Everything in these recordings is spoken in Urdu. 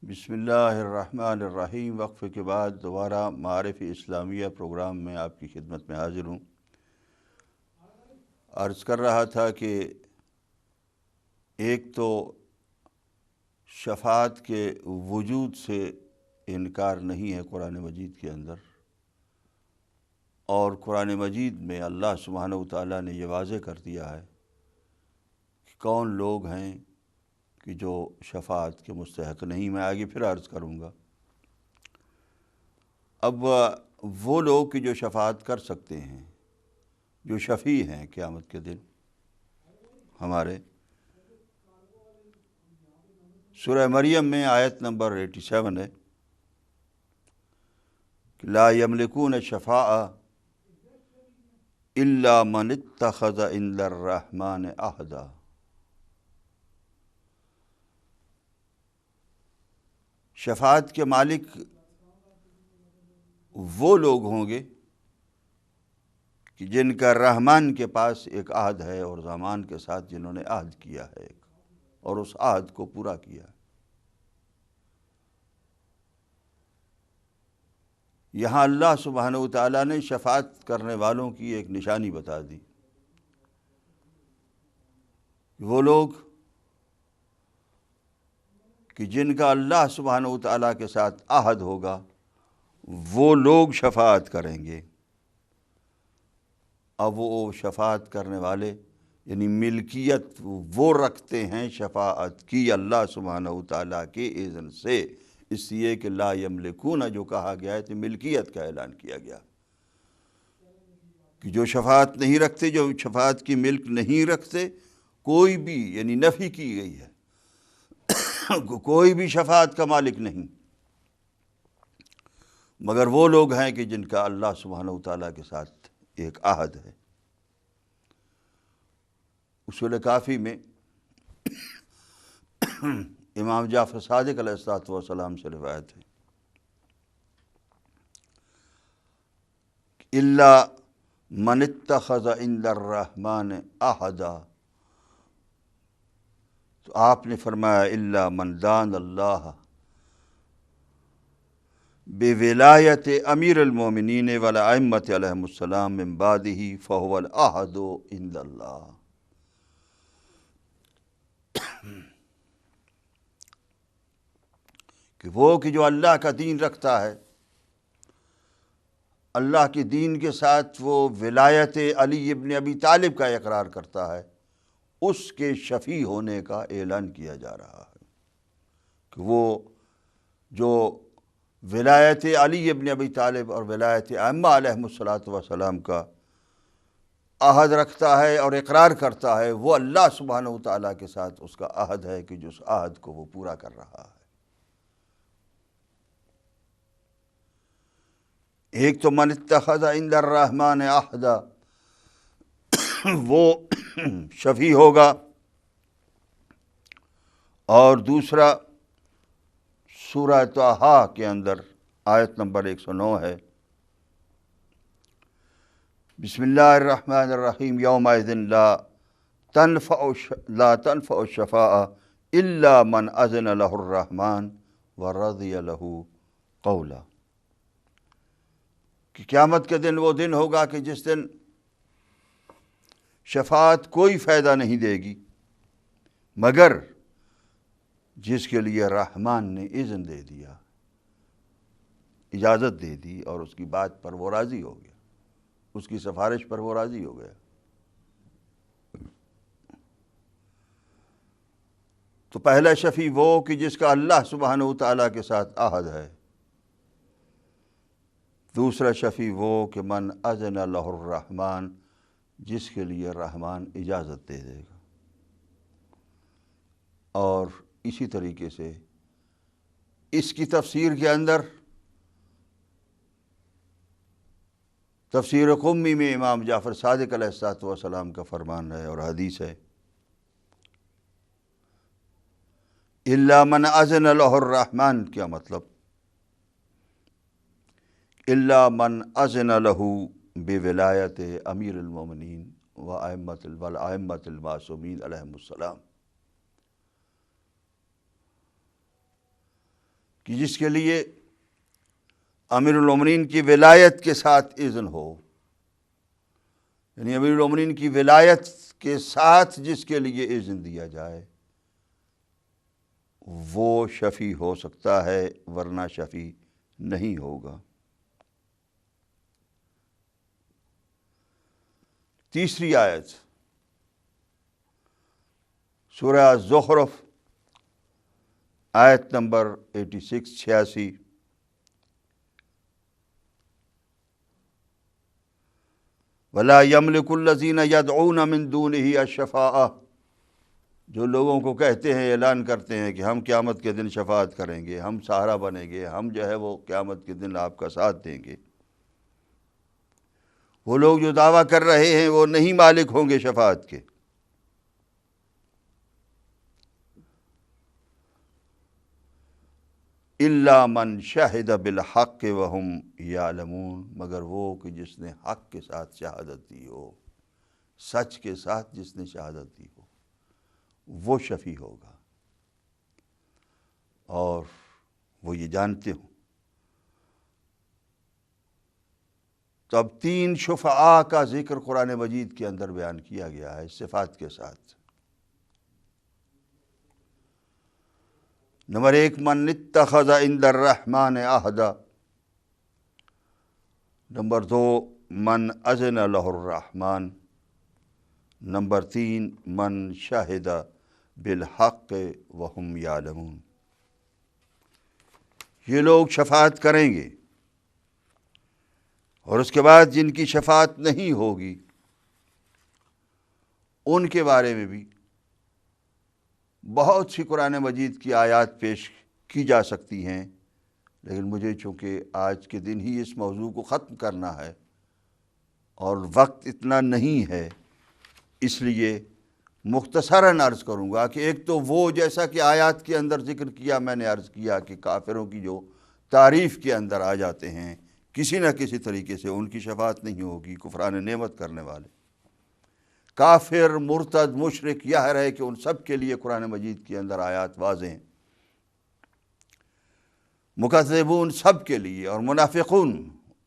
بسم اللہ الرحمن الرحیم۔ وقفے کے بعد دوبارہ معارف اسلامیہ پروگرام میں آپ کی خدمت میں حاضر ہوں۔ عرض کر رہا تھا کہ ایک تو شفاعت کے وجود سے انکار نہیں ہے قرآن مجید کے اندر، اور قرآن مجید میں اللہ سبحانہ وتعالیٰ نے یہ واضح کر دیا ہے کہ کون لوگ ہیں کہ جو شفاعت کے مستحق نہیں۔ میں آگے پھر عرض کروں گا۔ اب وہ لوگ کہ جو شفاعت کر سکتے ہیں، جو شفیع ہیں قیامت کے دن ہمارے، سورہ مریم میں آیت نمبر 87 ہے کہ لا یملکون الشفاعہ الا من اتخذ عند الرحمن عہدا۔ شفاعت کے مالک وہ لوگ ہوں گے کہ جن کا رحمان کے پاس ایک عہد ہے، اور زمان کے ساتھ جنہوں نے عہد کیا ہے اور اس عہد کو پورا کیا ہے۔ یہاں اللہ سبحانہ وتعالیٰ نے شفاعت کرنے والوں کی ایک نشانی بتا دی۔ وہ لوگ کہ جن کا اللہ سبحانہ وتعالیٰ کے ساتھ عہد ہوگا، وہ لوگ شفاعت کریں گے۔ اب وہ شفاعت کرنے والے یعنی ملکیت وہ رکھتے ہیں شفاعت کی اللہ سبحانہ وتعالیٰ کے اذن سے، اس لیے کہ لا یملکون جو کہا گیا ہے تو ملکیت کا اعلان کیا گیا کہ جو شفاعت نہیں رکھتے، جو شفاعت کی ملک نہیں رکھتے، کوئی بھی یعنی نفی کی گئی ہے، کوئی بھی شفاعت کا مالک نہیں مگر وہ لوگ ہیں کہ جن کا اللہ سبحانہ وتعالیٰ کے ساتھ ایک عہد ہے۔ اصول کافی میں امام جعفر صادق علیہ السلام سے روایت ہے الا من اتخذ عند الرحمن عہدا، تو آپ نے فرمایا الا من دان اللہ بولایت امیر المومنین والائمۃ علیہم السلام من بعدہ فہو العہد عند اللہ۔ کہ وہ کہ جو اللہ کا دین رکھتا ہے، اللہ کے دین کے ساتھ وہ ولایت علی ابن ابی طالب کا اقرار کرتا ہے، اس کے شفیع ہونے کا اعلان کیا جا رہا ہے کہ وہ جو ولایت علی ابن ابی طالب اور ولایت ائمہ علیہم السلام کا عہد رکھتا ہے اور اقرار کرتا ہے، وہ اللہ سبحانہ وتعالیٰ کے ساتھ اس کا عہد ہے کہ جس عہد کو وہ پورا کر رہا ہے۔ ایک تو من اتخذ عند الرحمن عہدا، وہ شفیع ہوگا، اور دوسرا سورہ طٰہٰ کے اندر آیت نمبر 109 ہے بسم اللہ الرحمن الرحیم یومئذ لا تنفع الشفاعة الا من اذن له الرحمن ورضی له قولا۔ کہ قیامت کے دن وہ دن ہوگا کہ جس دن شفاعت کوئی فائدہ نہیں دے گی مگر جس کے لیے رحمان نے اذن دے دیا، اجازت دے دی، اور اس کی بات پر وہ راضی ہو گیا، اس کی سفارش پر وہ راضی ہو گیا۔ تو پہلا شفیع وہ کہ جس کا اللہ سبحانہ وتعالیٰ کے ساتھ عہد ہے، دوسرا شفیع وہ کہ من اذن لہ الرحمن، جس کے لیے رحمان اجازت دے دے گا۔ اور اسی طریقے سے اس کی تفسیر کے اندر تفسیر قمی میں امام جعفر صادق علیہ السلام کا فرمان ہے اور حدیث ہے الا من اذن لہ الرحمن، کیا مطلب؟ الا من اذن لہ بولایت امیر المومنین والائمۃ المعصومین علیہم السلام۔ کہ جس کے لیے امیر المومنین کی ولایت کے ساتھ اذن ہو، یعنی امیر المومنین کی ولایت کے ساتھ جس کے لیے اذن دیا جائے وہ شفیع ہو سکتا ہے، ورنہ شفیع نہیں ہوگا۔ تیسری آیت سورہ زخرف آیت نمبر 86 وَلَا يَمْلِكُ الَّذِينَ يَدْعُونَ مِن دُونِهِ الشَّفَاعَةَ، جو لوگوں کو کہتے ہیں، اعلان کرتے ہیں کہ ہم قیامت کے دن شفاعت کریں گے، ہم سہارا بنیں گے، ہم جو ہے وہ قیامت کے دن آپ کا ساتھ دیں گے، وہ لوگ جو دعویٰ کر رہے ہیں وہ نہیں مالک ہوں گے شفاعت کے۔ الا من شہد بالحق وہم یعلمون، مگر وہ کہ جس نے حق کے ساتھ شہادت دی ہو، سچ کے ساتھ جس نے شہادت دی ہو وہ شفیع ہوگا، اور وہ یہ جانتے ہوں۔ تو اب 3 شفعاء کا ذکر قرآن مجید کے اندر بیان کیا گیا ہے صفات کے ساتھ۔ نمبر 1 من اتخذ عند الرحمن عہدا، نمبر 2 من اذن له الرحمن، نمبر 3 من شہد بالحق وہم یعلمون۔ یہ لوگ شفاعت کریں گے، اور اس کے بعد جن کی شفاعت نہیں ہوگی ان کے بارے میں بھی بہت سی قرآن مجید کی آیات پیش کی جا سکتی ہیں، لیکن مجھے چونکہ آج کے دن ہی اس موضوع کو ختم کرنا ہے اور وقت اتنا نہیں ہے، اس لیے مختصراً عرض کروں گا کہ ایک تو وہ جیسا کہ آیات کے اندر ذکر کیا، میں نے عرض کیا کہ کافروں کی جو تعریف کے اندر آ جاتے ہیں کسی نہ کسی طریقے سے ان کی شفاعت نہیں ہوگی، کفران نعمت کرنے والے کافر، مرتد، مشرک، یہ ہے کہ ان سب کے لیے قرآن مجید کے اندر آیات واضح ہیں، مکذبون سب کے لیے، اور منافقون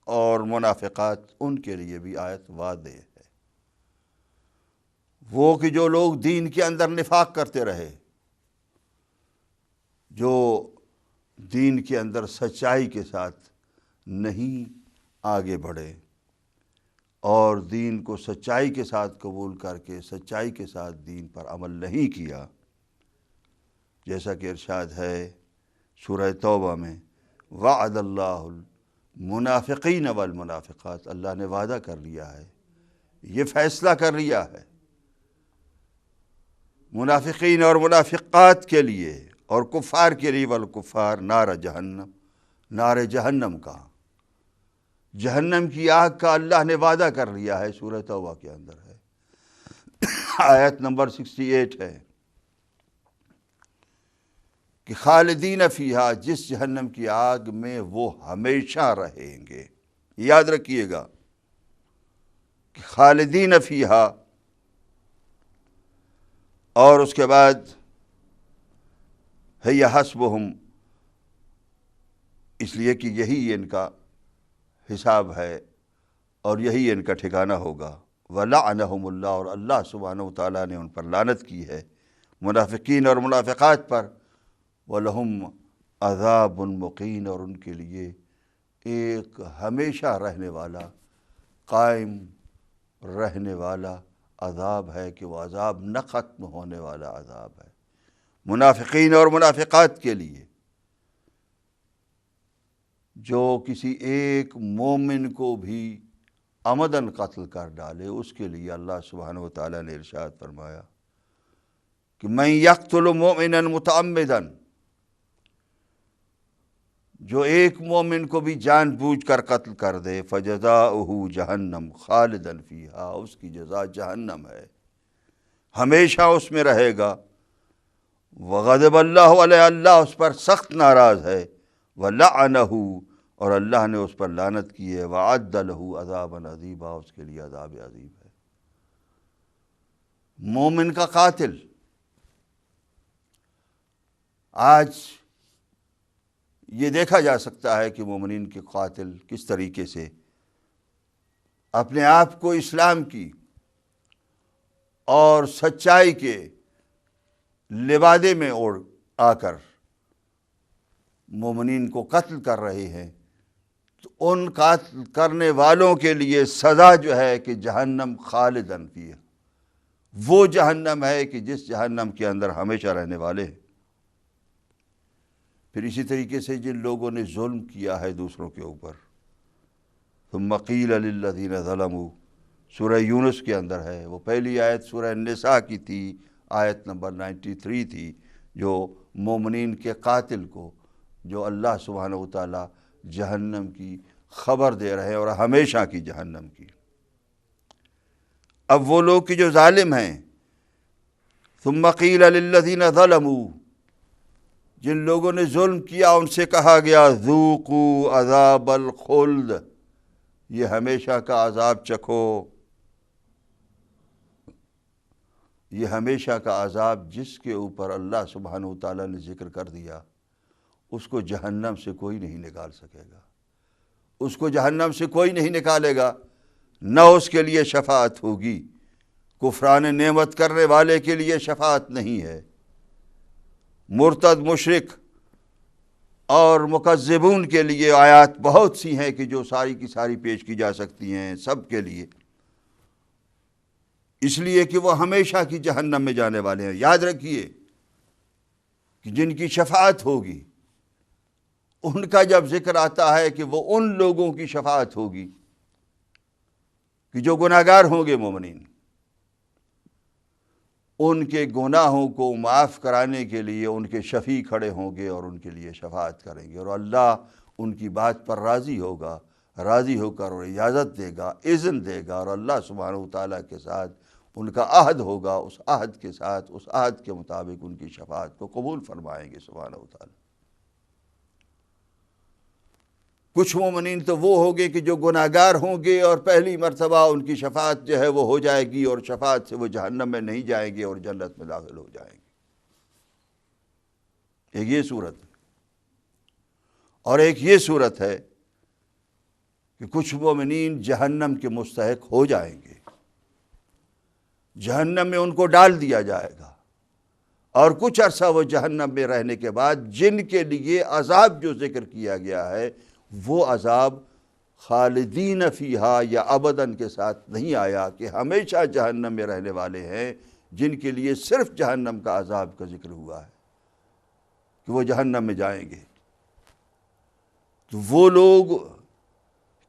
اور منافقات ان کے لیے بھی آیت واضح ہے۔ وہ کہ جو لوگ دین کے اندر نفاق کرتے رہے، جو دین کے اندر سچائی کے ساتھ نہیں آگے بڑھے اور دین کو سچائی کے ساتھ قبول کر کے سچائی کے ساتھ دین پر عمل نہیں کیا، جیسا کہ ارشاد ہے سورہ توبہ میں، وعد اللہ المنافقین والمنافقات، اللہ نے وعدہ کر لیا ہے، یہ فیصلہ کر لیا ہے منافقین اور منافقات کے لیے اور کفار کے لیے، والکفار نار جہنم، نار جہنم کا، جہنم کی آگ کا اللہ نے وعدہ کر لیا ہے، سورہ توبہ کے اندر ہے، آیت نمبر 68 ہے کہ خالدین فیہا، جس جہنم کی آگ میں وہ ہمیشہ رہیں گے، یاد رکھیے گا کہ خالدین فیہا، اور اس کے بعد ہے یہ حسبہم، اس لیے کہ یہی ان کا حساب ہے اور یہی ان کا ٹھکانہ ہوگا، وَلَعَنَهُمُ اللَّهُ، اور اللہ سبحانہ وتعالیٰ نے ان پر لعنت کی ہے، منافقین اور منافقات پر، وَلَهُمْ عَذَابٌ مُقِيمٌ، اور ان کے لیے ایک ہمیشہ رہنے والا، قائم رہنے والا عذاب ہے، کہ وہ عذاب نہ ختم ہونے والا عذاب ہے منافقین اور منافقات کے لیے۔ جو کسی ایک مومن کو بھی عمدن قتل کر ڈالے، اس کے لیے اللہ سبحانہ وتعالیٰ نے ارشاد فرمایا کہ من یقتل مؤمنا متعمدا، جو ایک مومن کو بھی جان بوجھ کر قتل کر دے، فجزاؤہ جہنم خالدا فیہا، اس کی جزا جہنم ہے، ہمیشہ اس میں رہے گا، وغضب اللہ علیہ، اللہ اس پر سخت ناراض ہے، ولعنہ، اور اللہ نے اس پر لعنت کی ہے، وعد لہ عذابا عظیما، اس کے لیے عذاب عظیم ہے۔ مومن کا قاتل آج یہ دیکھا جا سکتا ہے کہ مومنین کے قاتل کس طریقے سے اپنے آپ کو اسلام کی اور سچائی کے لبادے میں اوڑھ آ کر مومنین کو قتل کر رہے ہیں، تو ان قتل کرنے والوں کے لیے سزا جو ہے کہ جہنم خالداً فیہا، وہ جہنم ہے کہ جس جہنم کے اندر ہمیشہ رہنے والے ہیں۔ پھر اسی طریقے سے جن لوگوں نے ظلم کیا ہے دوسروں کے اوپر، ثم قیل للذین ظلموا، سورہ یونس کے اندر ہے، وہ پہلی آیت سورہ النساء کی تھی، آیت نمبر 93 تھی، جو مومنین کے قاتل کو جو اللہ سبحانہ وتعالی جہنم کی خبر دے رہے ہیں، اور ہمیشہ کی جہنم کی۔ اب وہ لوگ کہ جو ظالم ہیں، ثم قیل للذین ظلموا، جن لوگوں نے ظلم کیا ان سے کہا گیا ذوقوا عذاب الخلد، یہ ہمیشہ کا عذاب چکھو، یہ ہمیشہ کا عذاب جس کے اوپر اللہ سبحانہ وتعالیٰ نے ذکر کر دیا، اس کو جہنم سے کوئی نہیں نکال سکے گا، اس کو جہنم سے کوئی نہیں نکالے گا، نہ اس کے لیے شفاعت ہوگی۔ کفران نعمت کرنے والے کے لیے شفاعت نہیں ہے، مرتد مشرک اور مکذبون کے لیے آیات بہت سی ہیں کہ جو ساری کی ساری پیش کی جا سکتی ہیں سب کے لیے، اس لیے کہ وہ ہمیشہ کی جہنم میں جانے والے ہیں۔ یاد رکھیے کہ جن کی شفاعت ہوگی، ان کا جب ذکر آتا ہے کہ وہ ان لوگوں کی شفاعت ہوگی کہ جو گناہگار ہوں گے مومنین، ان کے گناہوں کو معاف کرانے کے لیے ان کے شفیع کھڑے ہوں گے اور ان کے لیے شفاعت کریں گے، اور اللہ ان کی بات پر راضی ہوگا، راضی ہو کر اور اجازت دے گا، اذن دے گا، اور اللہ سبحانہ وتعالیٰ کے ساتھ ان کا عہد ہوگا، اس عہد کے ساتھ، اس عہد کے مطابق ان کی شفاعت کو قبول فرمائیں گے سبحانہ وتعالیٰ۔ کچھ مومنین تو وہ ہوں گے کہ جو گناہگار ہوں گے اور پہلی مرتبہ ان کی شفاعت جو ہے وہ ہو جائے گی، اور شفاعت سے وہ جہنم میں نہیں جائیں گے اور جنت میں داخل ہو جائیں گے۔ ایک یہ صورت ہے، اور ایک یہ صورت ہے کہ کچھ مومنین جہنم کے مستحق ہو جائیں گے، جہنم میں ان کو ڈال دیا جائے گا، اور کچھ عرصہ وہ جہنم میں رہنے کے بعد جن کے لیے عذاب جو ذکر کیا گیا ہے، وہ عذاب خالدین فیہا یا ابداً کے ساتھ نہیں آیا کہ ہمیشہ جہنم میں رہنے والے ہیں، جن کے لیے صرف جہنم کا عذاب کا ذکر ہوا ہے کہ وہ جہنم میں جائیں گے۔ تو وہ لوگ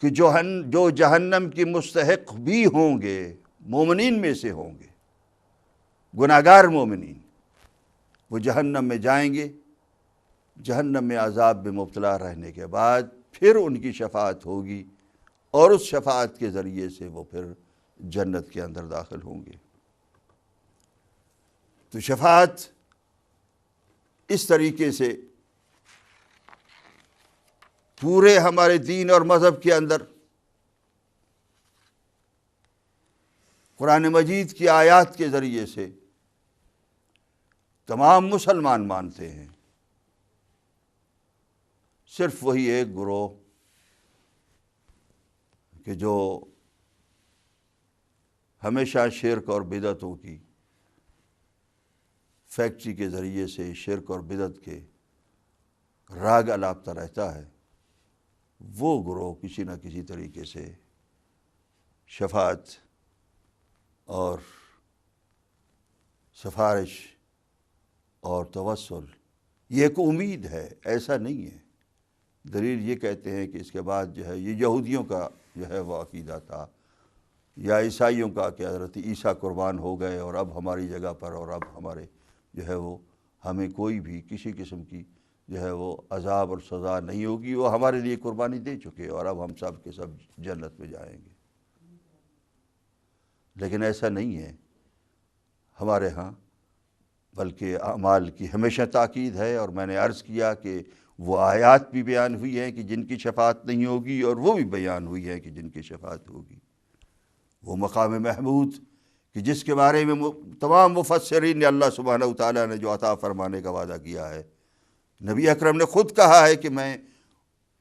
کہ جو جہنم کی مستحق بھی ہوں گے، مومنین میں سے ہوں گے، گناہگار مومنین، وہ جہنم میں جائیں گے، جہنم میں عذاب میں مبتلا رہنے کے بعد پھر ان کی شفاعت ہوگی، اور اس شفاعت کے ذریعے سے وہ پھر جنت کے اندر داخل ہوں گے۔ تو شفاعت اس طریقے سے پورے ہمارے دین اور مذہب کے اندر قرآن مجید کی آیات کے ذریعے سے تمام مسلمان مانتے ہیں، صرف وہی ایک گروہ کہ جو ہمیشہ شرک اور بدعتوں کی فیکٹری کے ذریعے سے شرک اور بدعت کے راگ الاپتا رہتا ہے، وہ گروہ کسی نہ کسی طریقے سے شفاعت اور سفارش اور توسل، یہ ایک امید ہے، ایسا نہیں ہے۔ دلیل یہ کہتے ہیں کہ اس کے بعد جو ہے یہ یہودیوں کا جو ہے وہ عقیدہ تھا، یا عیسائیوں کا کہ حضرت عیسیٰ قربان ہو گئے اور اب ہماری جگہ پر، اور اب ہمارے جو ہے وہ ہمیں کوئی بھی کسی قسم کی جو ہے وہ عذاب اور سزا نہیں ہوگی، وہ ہمارے لیے قربانی دے چکے اور اب ہم سب کے سب جنت میں جائیں گے۔ لیکن ایسا نہیں ہے ہمارے ہاں، بلکہ اعمال کی ہمیشہ تاکید ہے، اور میں نے عرض کیا کہ وہ آیات بھی بیان ہوئی ہیں کہ جن کی شفاعت نہیں ہوگی، اور وہ بھی بیان ہوئی ہے کہ جن کی شفاعت ہوگی۔ وہ مقام محمود کہ جس کے بارے میں تمام مفسرین نے اللہ سبحانہ وتعالیٰ نے جو عطا فرمانے کا وعدہ کیا ہے نبی اکرم نے خود کہا ہے کہ میں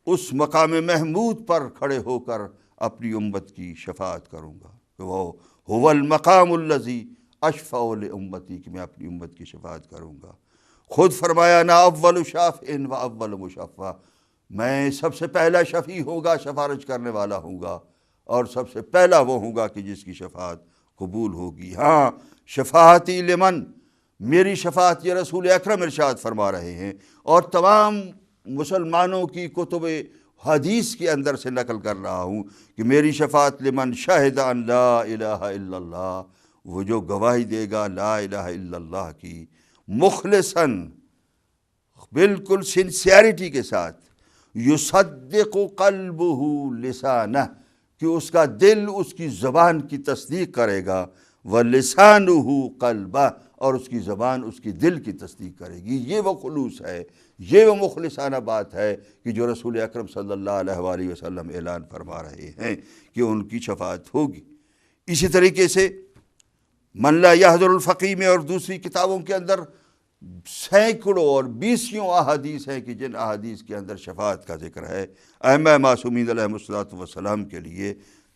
اس مقام محمود پر کھڑے ہو کر اپنی امت کی شفاعت کروں گا، کہ وہ هو المقام الذی اشفع لامتی، کہ میں اپنی امت کی شفاعت کروں گا۔ خود فرمایا نا اول شافع و اول مشفع، میں سب سے پہلا شفیع ہوں گا، سفارش کرنے والا ہوں گا، اور سب سے پہلا وہ ہوں گا کہ جس کی شفاعت قبول ہوگی۔ ہاں، شفاعتی لمن، میری شفاعت، یہ رسول اکرم ارشاد فرما رہے ہیں، اور تمام مسلمانوں کی کتب حدیث کے اندر سے نقل کر رہا ہوں کہ میری شفاعت لمن شہد ان لا الہ الا اللہ، وہ جو گواہی دے گا لا الہ الا اللہ کی، مخلصاً، بالکل سنسیئرٹی کے ساتھ، یصدق قلبہ لسانہ، کہ اس کا دل اس کی زبان کی تصدیق کرے گا، وَلِسَانُهُ قَلْبَهُ، اور اس کی زبان اس کی دل کی تصدیق کرے گی۔ یہ وہ خلوص ہے، یہ وہ مخلصانہ بات ہے کہ جو رسول اکرم صلی اللہ علیہ وآلہ وسلم اعلان فرما رہے ہیں کہ ان کی شفاعت ہوگی۔ اسی طریقے سے من لا یحضر الفقی میں اور دوسری کتابوں کے اندر سینکڑوں اور بیسیوں احادیث ہیں کہ جن احادیث کے اندر شفاعت کا ذکر ہے ائمہ معصومین علیہم الصلوۃ والسلام کے لیے،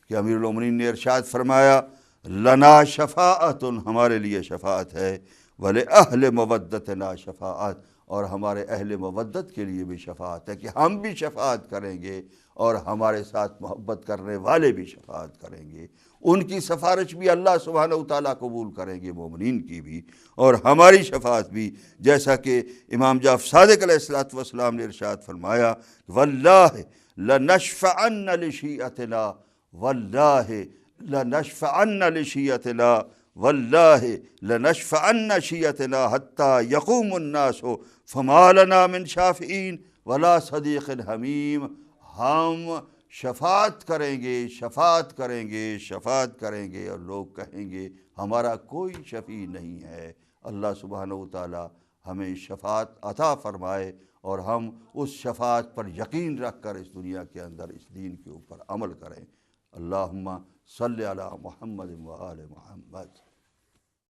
کہ امیر المومنین نے ارشاد فرمایا لنا شفاعت، ہمارے لیے شفاعت ہے، وَلِأَهْلِ مَوَدَّتِنَا شفاعت، اور ہمارے اہل مودت کے لیے بھی شفاعت ہے، کہ ہم بھی شفاعت کریں گے اور ہمارے ساتھ محبت کرنے والے بھی شفاعت کریں گے۔ ان کی سفارش بھی اللہ سبحانہ وتعالیٰ قبول کریں گے، مومنین کی بھی، اور ہماری شفاعت بھی، جیسا کہ امام جعفر صادق علیہ السلام نے ارشاد فرمایا واللہ لنشفعن لشیعتنا، واللہ لنشفعن لشیعتنا، واللہ لنشفعن شیعتنا حتی یقوم الناس فما لنا من شافعین ولا صدیق حمیم، ہم شفاعت کریں گے، شفاعت کریں گے، شفاعت کریں گے، اور لوگ کہیں گے ہمارا کوئی شفیع نہیں ہے۔ اللہ سبحانہ وتعالی ہمیں شفاعت عطا فرمائے، اور ہم اس شفاعت پر یقین رکھ کر اس دنیا کے اندر اس دین کے اوپر عمل کریں۔ اللہم صلی علی محمد و آل محمد۔